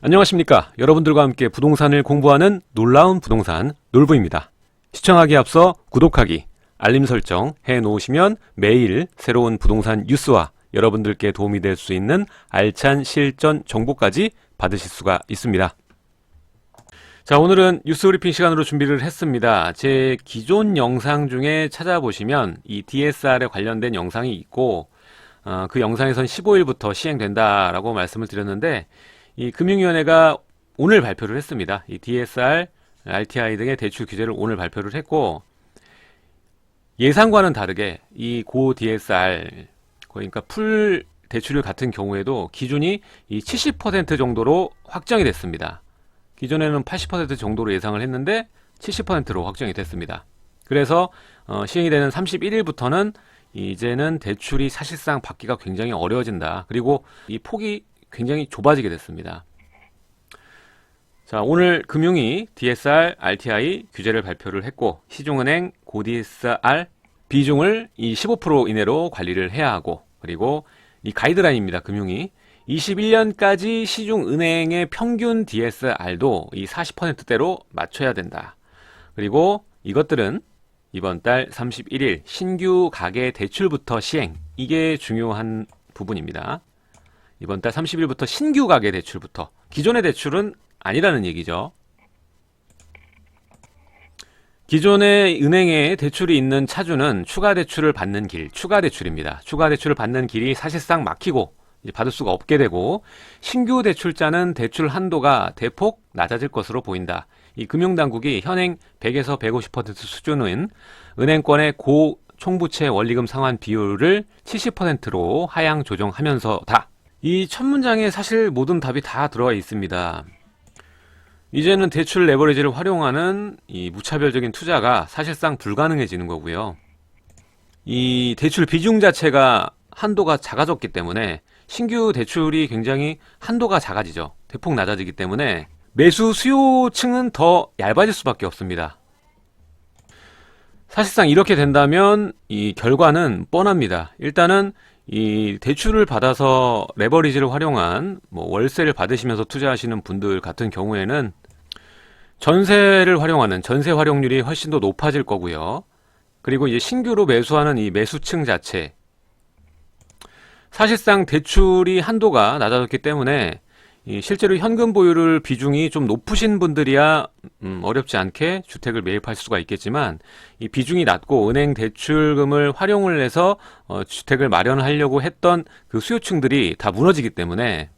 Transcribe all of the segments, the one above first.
안녕하십니까. 여러분들과 함께 부동산을 공부하는 놀라운 부동산 놀부입니다. 시청하기에 앞서 구독하기, 알림 설정 해놓으시면 매일 새로운 부동산 뉴스와 여러분들께 도움이 될 수 있는 알찬 실전 정보까지 받으실 수가 있습니다. 자, 오늘은 뉴스 브리핑 시간으로 준비를 했습니다. 제 기존 영상 중에 찾아보시면 이 DSR에 관련된 영상이 있고 그 영상에선 15일부터 시행된다라고 말씀을 드렸는데 이 금융위원회가 오늘 발표를 했습니다. 이 DSR, RTI 등의 대출 규제를 오늘 발표를 했고 예상과는 다르게 이 고 DSR 그러니까 풀 대출률 같은 경우에도 기준이 이 70% 정도로 확정이 됐습니다. 기존에는 80% 정도로 예상을 했는데 70%로 확정이 됐습니다. 그래서 시행이 되는 31일부터는 이제는 대출이 사실상 받기가 굉장히 어려워진다. 그리고 이 폭이 굉장히 좁아지게 됐습니다. 자, 오늘 금융위 DSR, RTI 규제를 발표를 했고 시중은행 고 DSR 비중을 이 15% 이내로 관리를 해야 하고 그리고 이 가이드라인입니다. 금융위 21년까지 시중은행의 평균 DSR도 이 40%대로 맞춰야 된다. 그리고 이것들은 이번 달 31일 신규 가계 대출부터 시행, 이게 중요한 부분입니다. 이번 달 30일부터 신규 가계 대출부터, 기존의 대출은 아니라는 얘기죠. 기존의 은행에 대출이 있는 차주는 추가 대출을 받는 길, 추가 대출입니다. 추가 대출을 받는 길이 사실상 막히고 이제 받을 수가 없게 되고 신규 대출자는 대출 한도가 대폭 낮아질 것으로 보인다. 이 금융당국이 현행 100에서 150% 수준인 은행권의 고 총부채 원리금 상환 비율을 70%로 하향 조정하면서다. 이 첫 문장에 사실 모든 답이 다 들어가 있습니다. 이제는 대출 레버리지를 활용하는 이 무차별적인 투자가 사실상 불가능해지는 거고요. 이 대출 비중 자체가 한도가 작아졌기 때문에 신규 대출이 굉장히 한도가 작아지죠. 대폭 낮아지기 때문에 매수 수요층은 더 얇아질 수밖에 없습니다. 사실상 이렇게 된다면 이 결과는 뻔합니다. 일단은 이 대출을 받아서 레버리지를 활용한 월세를 받으시면서 투자하시는 분들 같은 경우에는 전세를 활용하는 전세 활용률이 훨씬 더 높아질 거고요. 그리고 이제 신규로 매수하는 이 매수층 자체 사실상 대출이 한도가 낮아졌기 때문에 실제로 현금 보유를 비중이 좀 높으신 분들이야 어렵지 않게 주택을 매입할 수가 있겠지만 이 비중이 낮고 은행 대출금을 활용을 해서 주택을 마련하려고 했던 그 수요층들이 다 무너지기 때문에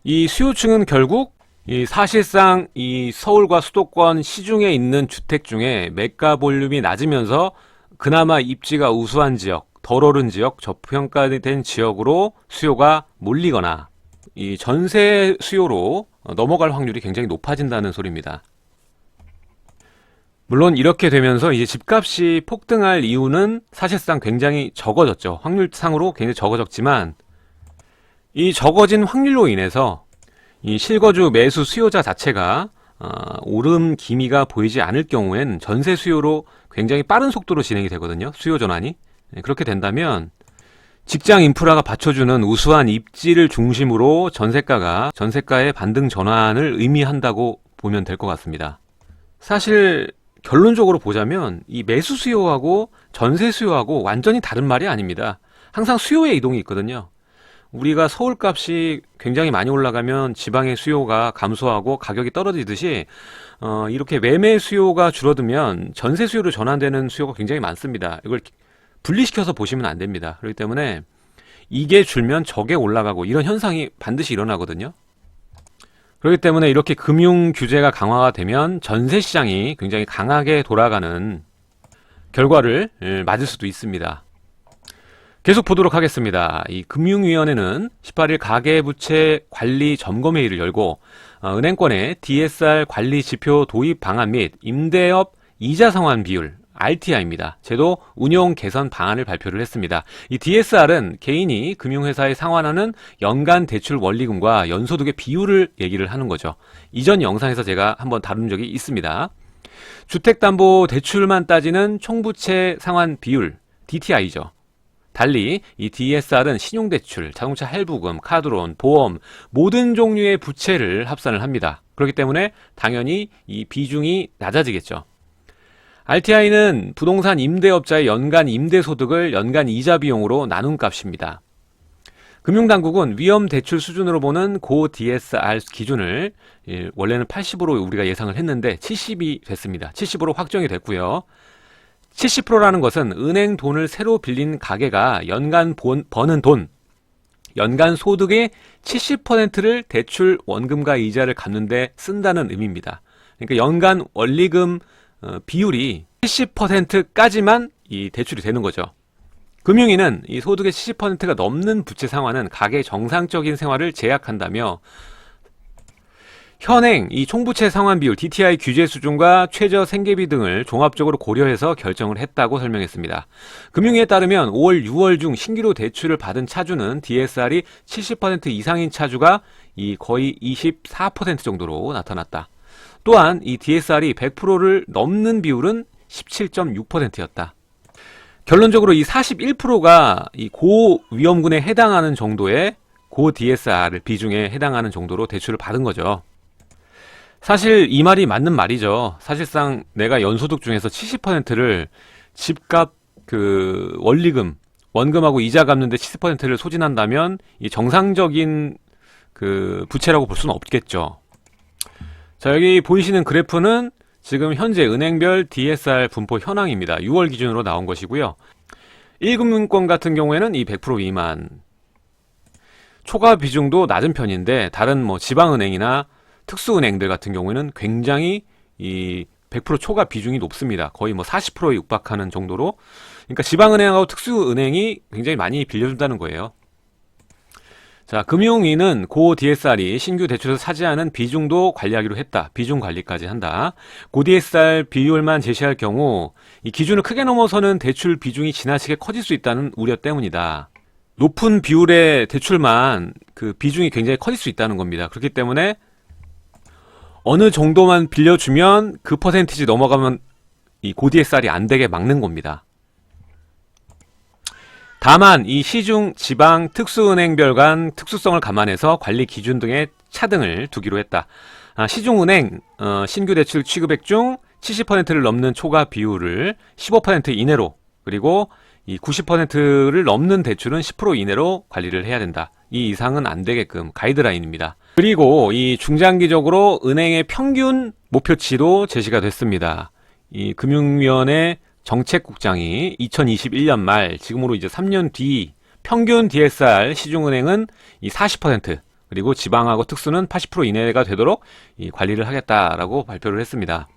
이 수요층은 결국 이 사실상 이 서울과 수도권 시중에 있는 주택 중에 매가 볼륨이 낮으면서 그나마 입지가 우수한 지역, 덜 오른 지역, 저평가된 지역으로 수요가 몰리거나 이 전세 수요로 넘어갈 확률이 굉장히 높아진다는 소리입니다. 물론 이렇게 되면서 이제 집값이 폭등할 이유는 사실상 굉장히 적어졌죠. 확률상으로 굉장히 적어졌지만 이 적어진 확률로 인해서 이 실거주 매수 수요자 자체가 오름 기미가 보이지 않을 경우엔 전세 수요로 굉장히 빠른 속도로 진행이 되거든요. 수요 전환이. 그렇게 된다면 직장 인프라가 받쳐주는 우수한 입지를 중심으로 전세가의 반등 전환을 의미한다고 보면 될 것 같습니다. 사실 결론적으로 보자면 이 매수 수요하고 전세 수요하고 완전히 다른 말이 아닙니다. 항상 수요의 이동이 있거든요. 우리가 서울값이 굉장히 많이 올라가면 지방의 수요가 감소하고 가격이 떨어지듯이 이렇게 매매 수요가 줄어들면 전세 수요로 전환되는 수요가 굉장히 많습니다. 이걸 분리시켜서 보시면 안 됩니다. 그렇기 때문에 이게 줄면 저게 올라가고 이런 현상이 반드시 일어나거든요. 그렇기 때문에 이렇게 금융 규제가 강화가 되면 전세 시장이 굉장히 강하게 돌아가는 결과를 맞을 수도 있습니다. 계속 보도록 하겠습니다. 이 금융위원회는 18일 가계부채 관리 점검회의를 열고 은행권의 DSR 관리 지표 도입 방안 및 임대업 이자 상환 비율 RTI입니다. 제도 운용 개선 방안을 발표를 했습니다. 이 DSR은 개인이 금융회사에 상환하는 연간 대출 원리금과 연소득의 비율을 얘기를 하는 거죠. 이전 영상에서 제가 한번 다룬 적이 있습니다. 주택담보대출만 따지는 총부채 상환 비율 DTI죠. 달리 이 DSR은 신용대출, 자동차 할부금, 카드론, 보험 모든 종류의 부채를 합산을 합니다. 그렇기 때문에 당연히 이 비중이 낮아지겠죠. RTI는 부동산 임대업자의 연간 임대소득을 연간 이자 비용으로 나눈 값입니다. 금융당국은 위험대출 수준으로 보는 고 DSR 기준을 원래는 80으로 우리가 예상을 했는데 70이 됐습니다. 70으로 확정이 됐고요. 70%라는 것은 은행 돈을 새로 빌린 가게가 연간 버는 돈, 연간 소득의 70%를 대출 원금과 이자를 갚는 데 쓴다는 의미입니다. 그러니까 연간 원리금 비율이 70%까지만 이 대출이 되는 거죠. 금융위는 이 소득의 70%가 넘는 부채 상환은 가계의 정상적인 생활을 제약한다며 현행 이 총부채 상환 비율 DTI 규제 수준과 최저 생계비 등을 종합적으로 고려해서 결정을 했다고 설명했습니다. 금융위에 따르면 5월, 6월 중 신규로 대출을 받은 차주는 DSR이 70% 이상인 차주가 이 거의 24% 정도로 나타났다. 또한 이 DSR이 100%를 넘는 비율은 17.6%였다. 결론적으로 이 41%가 이 고위험군에 해당하는 정도의 고 DSR 비중에 해당하는 정도로 대출을 받은 거죠. 사실 이 말이 맞는 말이죠. 사실상 내가 연소득 중에서 70%를 집값 원리금, 원금하고 이자 갚는데 70%를 소진한다면 이 정상적인 부채라고 볼 수는 없겠죠. 자, 여기 보이시는 그래프는 지금 현재 은행별 DSR 분포 현황입니다. 6월 기준으로 나온 것이고요. 1금융권 같은 경우에는 이 100% 미만, 초과 비중도 낮은 편인데 다른 지방은행이나 특수은행들 같은 경우에는 굉장히 이 100% 초과 비중이 높습니다. 거의 40%에 육박하는 정도로. 그러니까 지방은행하고 특수은행이 굉장히 많이 빌려준다는 거예요. 자, 금융위는 고 DSR이 신규 대출에서 차지하는 비중도 관리하기로 했다. 비중 관리까지 한다. 고 DSR 비율만 제시할 경우 이 기준을 크게 넘어서는 대출 비중이 지나치게 커질 수 있다는 우려 때문이다. 높은 비율의 대출만 비중이 굉장히 커질 수 있다는 겁니다. 그렇기 때문에 어느 정도만 빌려주면 그 퍼센티지 넘어가면 이 고 DSR이 안 되게 막는 겁니다. 다만 이 시중 지방 특수은행별 간 특수성을 감안해서 관리 기준 등의 차등을 두기로 했다. 시중은행 신규 대출 취급액 중 70%를 넘는 초과 비율을 15% 이내로, 그리고 이 90%를 넘는 대출은 10% 이내로 관리를 해야 된다. 이 이상은 안 되게끔 가이드라인입니다. 그리고 이 중장기적으로 은행의 평균 목표치도 제시가 됐습니다. 이 금융위원회 정책국장이 2021년 말, 지금으로 이제 3년 뒤 평균 DSR 시중은행은 이 40%, 그리고 지방하고 특수는 80% 이내가 되도록 이 관리를 하겠다라고 발표를 했습니다.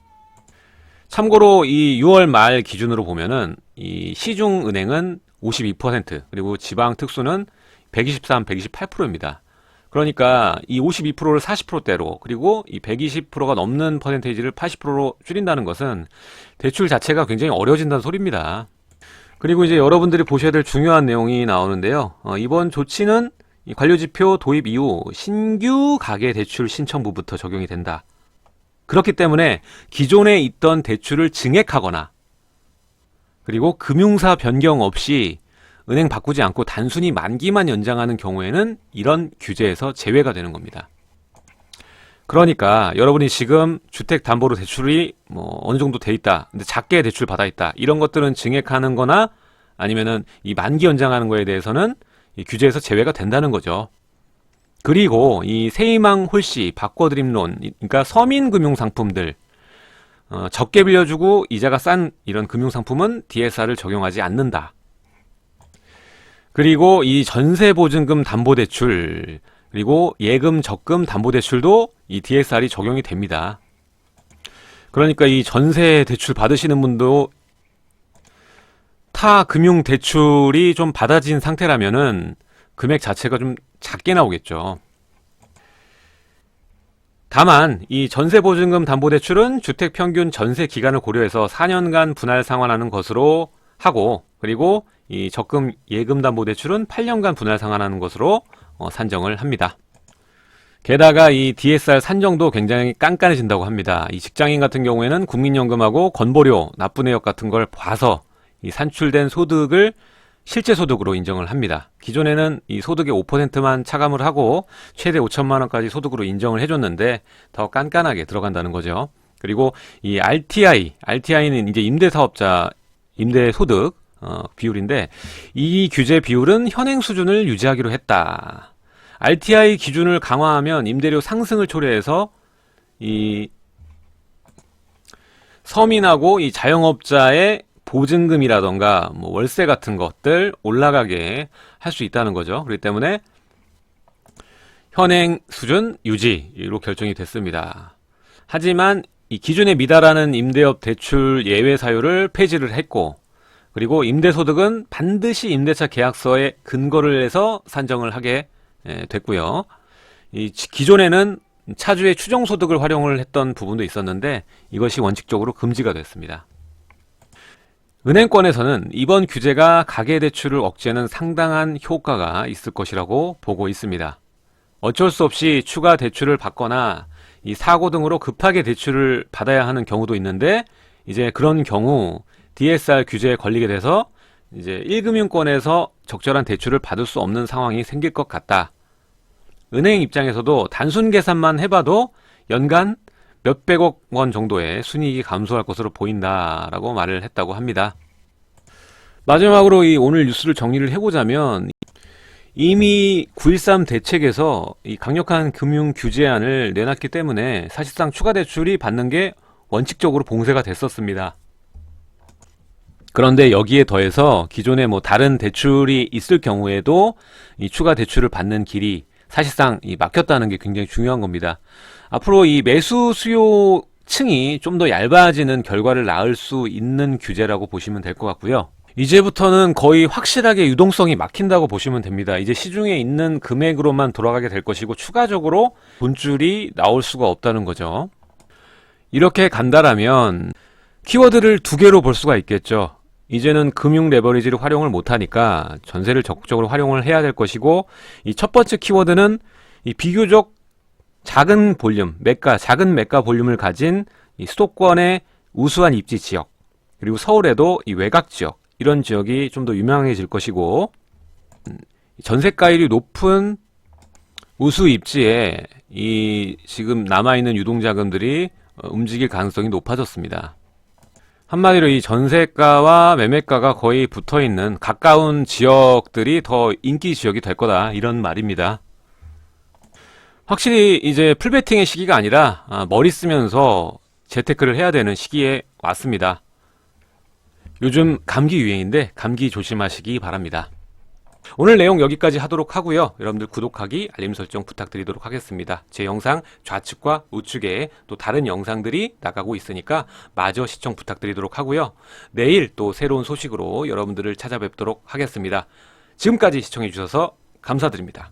참고로 이 6월 말 기준으로 보면은 이 시중은행은 52%, 그리고 지방 특수는 123, 128%입니다. 그러니까 이 52%를 40%대로, 그리고 이 120%가 넘는 퍼센테이지를 80%로 줄인다는 것은 대출 자체가 굉장히 어려워진다는 소리입니다. 그리고 이제 여러분들이 보셔야 될 중요한 내용이 나오는데요. 이번 조치는 이 관료지표 도입 이후 신규 가계대출 신청부부터 적용이 된다. 그렇기 때문에 기존에 있던 대출을 증액하거나, 그리고 금융사 변경 없이 은행 바꾸지 않고 단순히 만기만 연장하는 경우에는 이런 규제에서 제외가 되는 겁니다. 그러니까 여러분이 지금 주택담보로 대출이 어느 정도 돼 있다, 근데 작게 대출 받아 있다, 이런 것들은 증액하는 거나 아니면은 이 만기 연장하는 거에 대해서는 이 규제에서 제외가 된다는 거죠. 그리고 이 세희망 홀씨, 바꿔드림론, 그러니까 서민금융상품들, 적게 빌려주고 이자가 싼 이런 금융상품은 DSR을 적용하지 않는다. 그리고 이 전세보증금 담보대출, 그리고 예금 적금 담보대출도 이 DSR이 적용이 됩니다. 그러니까 이 전세 대출 받으시는 분도 타 금융 대출이 좀 받아진 상태라면은 금액 자체가 좀 작게 나오겠죠. 다만 이 전세보증금 담보대출은 주택평균 전세 기간을 고려해서 4년간 분할 상환하는 것으로 하고, 그리고 이 적금 예금 담보대출은 8년간 분할 상환하는 것으로 산정을 합니다. 게다가 이 DSR 산정도 굉장히 깐깐해진다고 합니다. 이 직장인 같은 경우에는 국민연금하고 건보료, 납부 내역 같은 걸 봐서 이 산출된 소득을 실제 소득으로 인정을 합니다. 기존에는 이 소득의 5%만 차감을 하고 최대 5천만 원까지 소득으로 인정을 해줬는데 더 깐깐하게 들어간다는 거죠. 그리고 이 RTI는 이제 임대사업자 임대소득 비율인데 이 규제 비율은 현행 수준을 유지하기로 했다. RTI 기준을 강화하면 임대료 상승을 초래해서 이 서민하고 이 자영업자의 보증금이라던가 뭐 월세 같은 것들 올라가게 할 수 있다는 거죠. 그렇기 때문에 현행 수준 유지로 결정이 됐습니다. 하지만 이 기준에 미달하는 임대업 대출 예외 사유를 폐지를 했고, 그리고 임대소득은 반드시 임대차 계약서에 근거를 해서 산정을 하게 됐고요. 이 기존에는 차주의 추정소득을 활용을 했던 부분도 있었는데 이것이 원칙적으로 금지가 됐습니다. 은행권에서는 이번 규제가 가계대출을 억제하는 상당한 효과가 있을 것이라고 보고 있습니다. 어쩔 수 없이 추가 대출을 받거나 이 사고 등으로 급하게 대출을 받아야 하는 경우도 있는데, 이제 그런 경우 DSR 규제에 걸리게 돼서 이제 1금융권에서 적절한 대출을 받을 수 없는 상황이 생길 것 같다. 은행 입장에서도 단순 계산만 해봐도 연간 몇백억 원 정도의 순이익이 감소할 것으로 보인다라고 말을 했다고 합니다. 마지막으로 이 오늘 뉴스를 정리를 해보자면, 이미 9.13 대책에서 이 강력한 금융 규제안을 내놨기 때문에 사실상 추가 대출이 받는 게 원칙적으로 봉쇄가 됐었습니다. 그런데 여기에 더해서 기존에 뭐 다른 대출이 있을 경우에도 이 추가 대출을 받는 길이 사실상 막혔다는 게 굉장히 중요한 겁니다. 앞으로 이 매수 수요 층이 좀 더 얇아지는 결과를 낳을 수 있는 규제라고 보시면 될 것 같고요. 이제부터는 거의 확실하게 유동성이 막힌다고 보시면 됩니다. 이제 시중에 있는 금액으로만 돌아가게 될 것이고 추가적으로 돈줄이 나올 수가 없다는 거죠. 이렇게 간다라면 키워드를 두 개로 볼 수가 있겠죠. 이제는 금융 레버리지를 활용을 못하니까 전세를 적극적으로 활용을 해야 될 것이고, 이 첫 번째 키워드는 이 비교적 작은 볼륨, 작은 매가 볼륨을 가진 이 수도권의 우수한 입지 지역, 그리고 서울에도 이 외곽 지역, 이런 지역이 좀 더 유명해질 것이고, 전세가율이 높은 우수 입지에 이 지금 남아있는 유동자금들이 움직일 가능성이 높아졌습니다. 한마디로 이 전세가와 매매가가 거의 붙어있는 가까운 지역들이 더 인기 지역이 될 거다, 이런 말입니다. 확실히 이제 풀베팅의 시기가 아니라 머리 쓰면서 재테크를 해야 되는 시기에 왔습니다. 요즘 감기 유행인데 감기 조심하시기 바랍니다. 오늘 내용 여기까지 하도록 하고요. 여러분들 구독하기, 알림 설정 부탁드리도록 하겠습니다. 제 영상 좌측과 우측에 또 다른 영상들이 나가고 있으니까 마저 시청 부탁드리도록 하고요. 내일 또 새로운 소식으로 여러분들을 찾아뵙도록 하겠습니다. 지금까지 시청해 주셔서 감사드립니다.